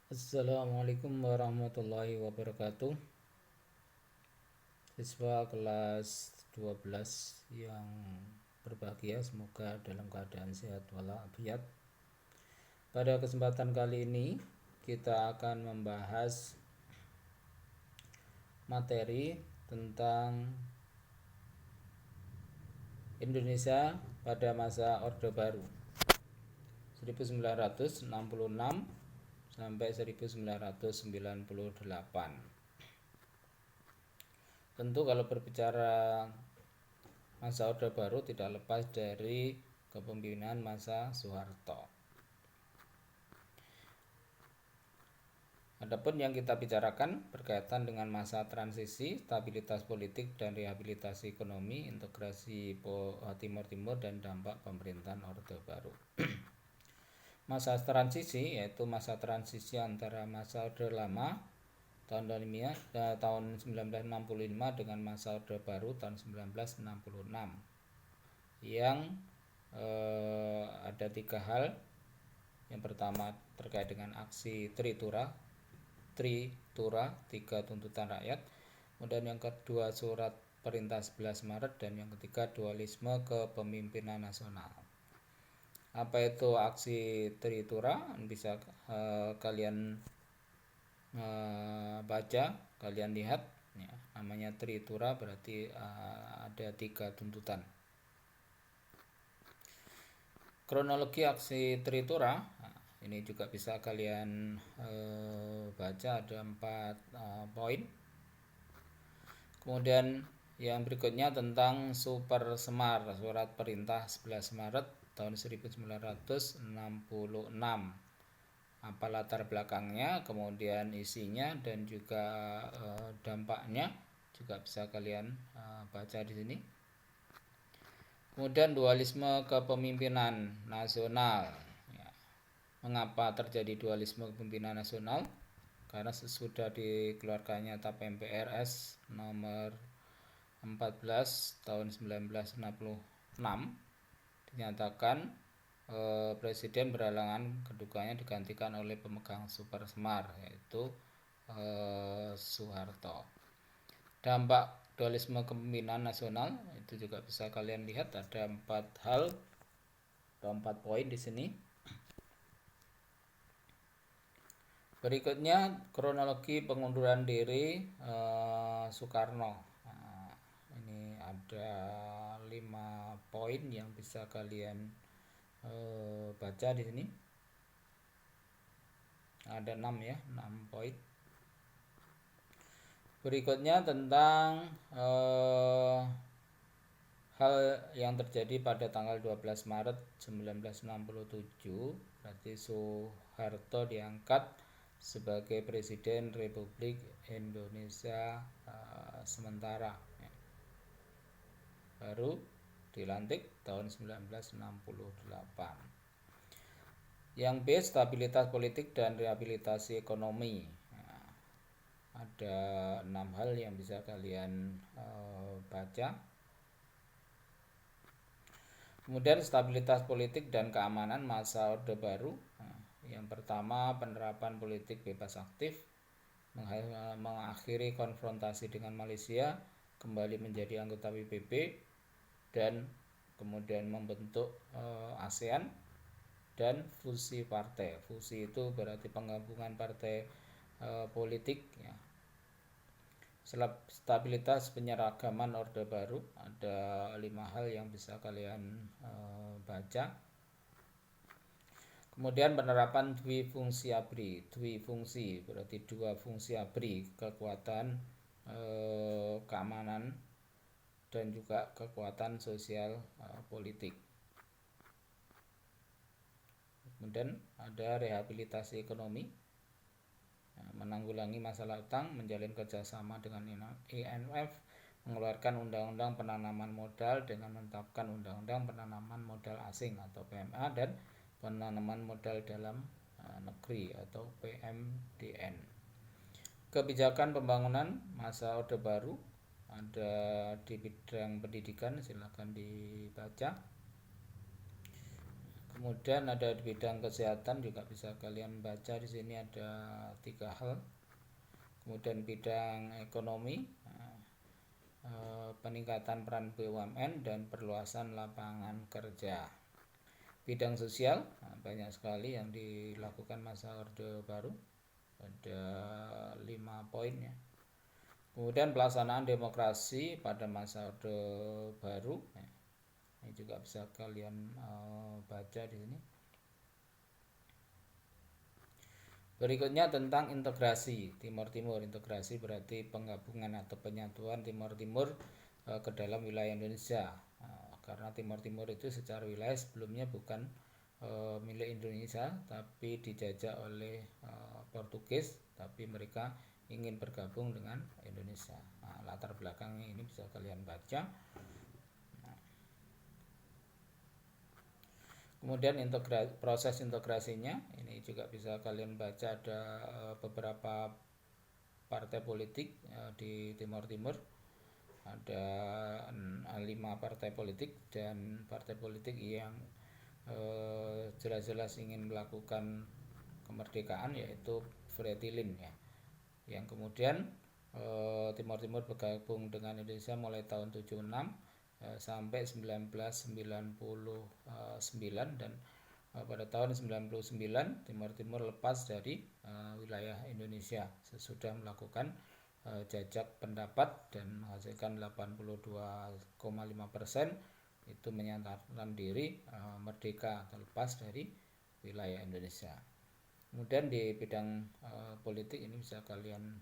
Assalamualaikum warahmatullahi wabarakatuh. Siswa kelas 12 yang berbahagia, semoga dalam keadaan sehat walafiat. Pada kesempatan kali ini kita akan membahas materi tentang Indonesia pada masa Orde Baru 1966 sampai 1998. Tentu kalau berbicara masa Orde Baru tidak lepas dari kepemimpinan masa Soeharto. Adapun yang kita bicarakan berkaitan dengan masa transisi, stabilitas politik dan rehabilitasi ekonomi, integrasi Timur-Timur dan dampak pemerintahan Orde Baru. Masa transisi yaitu masa transisi antara masa Orde Lama tahun 1965 dengan masa Orde Baru tahun 1966 yang ada tiga hal. Yang pertama terkait dengan aksi Tritura, tiga tuntutan rakyat. Kemudian yang kedua surat perintah 11 Maret dan yang ketiga dualisme kepemimpinan nasional. Apa itu aksi Tritura? Bisa kalian baca, kalian lihat ya, namanya Tritura berarti ada tiga tuntutan. Kronologi aksi Tritura ini juga bisa kalian baca, ada 4 poin. Kemudian yang berikutnya tentang Super Semar, surat perintah 11 Maret tahun 1966. Apa latar belakangnya, kemudian isinya dan juga dampaknya juga bisa kalian baca di sini. Kemudian dualisme kepemimpinan nasional. Ya. Mengapa terjadi dualisme kepemimpinan nasional? Karena sesudah dikeluarkannya TAP MPRS nomor 14 tahun 1966 dinyatakan Presiden berhalangan kedudukannya digantikan oleh pemegang Super Semar yaitu Soeharto. Dampak dualisme kepemimpinan nasional itu juga bisa kalian lihat, ada 4 hal atau 4 poin di sini. Berikutnya kronologi pengunduran diri Soekarno. Ini ada 5 poin yang bisa kalian baca di sini. Ada 6 ya, 6 poin. Berikutnya tentang hal yang terjadi pada tanggal 12 Maret 1967, berarti Soeharto diangkat sebagai Presiden Republik Indonesia sementara. Baru dilantik tahun 1968. Yang B, stabilitas politik dan rehabilitasi ekonomi. Ada 6 hal yang bisa kalian baca. Kemudian stabilitas politik dan keamanan masa Orde Baru. Yang pertama, penerapan politik bebas aktif, mengakhiri konfrontasi dengan Malaysia, kembali menjadi anggota PBB, dan kemudian membentuk ASEAN dan fusi partai. Fusi itu berarti penggabungan partai politik ya. Stabilitas penyeragaman Orde Baru, ada 5 hal yang bisa kalian baca. Kemudian penerapan dwifungsi ABRI. Dwifungsi berarti 2 fungsi ABRI, kekuatan keamanan dan juga kekuatan sosial politik. Kemudian ada rehabilitasi ekonomi, menanggulangi masalah utang, menjalin kerjasama dengan IMF, mengeluarkan undang-undang penanaman modal dengan menetapkan undang-undang penanaman modal asing atau PMA dan penanaman modal dalam negeri atau PMDN. Kebijakan pembangunan masa Orde Baru ada di bidang pendidikan, silakan dibaca. Kemudian ada di bidang kesehatan juga bisa kalian baca di sini ada 3 hal. Kemudian bidang ekonomi, peningkatan peran BUMN dan perluasan lapangan kerja. Bidang sosial, banyak sekali yang dilakukan masa Orde Baru, ada 5 poin ya. Kemudian pelaksanaan demokrasi pada masa Orde Baru, ini juga bisa kalian baca di sini. Berikutnya tentang integrasi Timur Timur. Integrasi berarti penggabungan atau penyatuan Timur Timur ke dalam wilayah Indonesia. Karena Timur Timur itu secara wilayah sebelumnya bukan milik Indonesia, tapi dijajah oleh Portugis, tapi mereka ingin bergabung dengan Indonesia. Latar belakangnya ini bisa kalian baca. Kemudian proses integrasinya ini juga bisa kalian baca, ada beberapa partai politik di Timur Timur, ada 5 partai politik, dan partai politik yang jelas-jelas ingin melakukan kemerdekaan yaitu Fretilin ya, yang kemudian Timur Timur bergabung dengan Indonesia mulai tahun 76 sampai 1999, dan pada tahun 99 Timur Timur lepas dari wilayah Indonesia sesudah melakukan jajak pendapat dan menghasilkan 82,5% itu menyatakan diri merdeka atau lepas dari wilayah Indonesia. Kemudian di bidang politik ini bisa kalian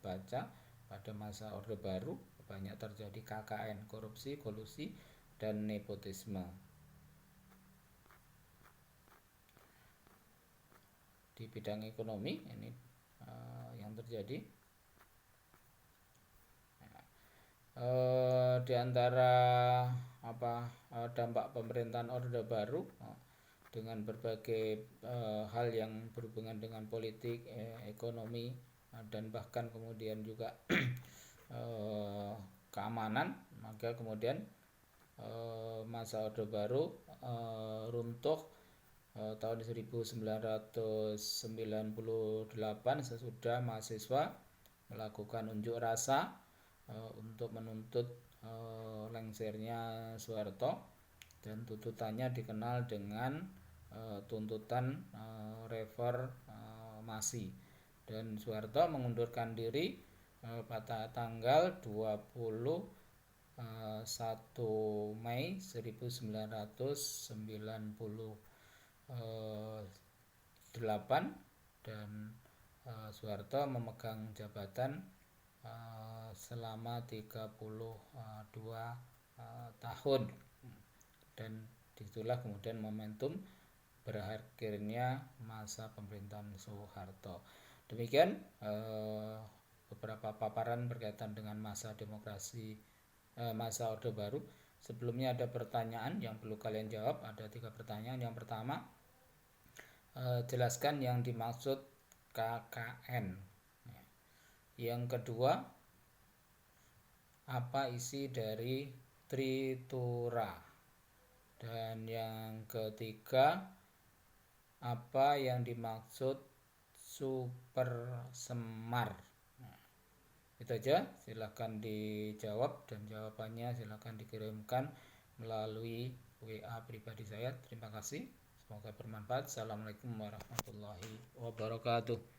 baca pada masa Orde Baru banyak terjadi KKN, korupsi, kolusi, dan nepotisme. Di bidang ekonomi ini yang terjadi di antara dampak pemerintahan Orde Baru dengan berbagai hal yang berhubungan dengan politik, ekonomi, dan bahkan kemudian juga keamanan, maka kemudian masa Orde Baru runtuh tahun 1998 sesudah mahasiswa melakukan unjuk rasa untuk menuntut lengsernya Soeharto, dan tuntutannya dikenal dengan tuntutan reformasi, dan Soeharto mengundurkan diri pada tanggal 21 Mei 1998, dan Soeharto memegang jabatan selama 32 tahun, dan disitulah kemudian momentum berakhirnya masa pemerintahan Soeharto. Demikian beberapa paparan berkaitan dengan masa demokrasi, masa Orde Baru. Sebelumnya ada pertanyaan yang perlu kalian jawab, ada 3 pertanyaan. Yang pertama, jelaskan yang dimaksud KKN. Yang kedua, apa isi dari Tritura? Dan yang ketiga, apa yang dimaksud Super Semar? Itu aja, silahkan dijawab, dan jawabannya silahkan dikirimkan melalui WA pribadi saya. Terima kasih, semoga bermanfaat. Assalamualaikum warahmatullahi wabarakatuh.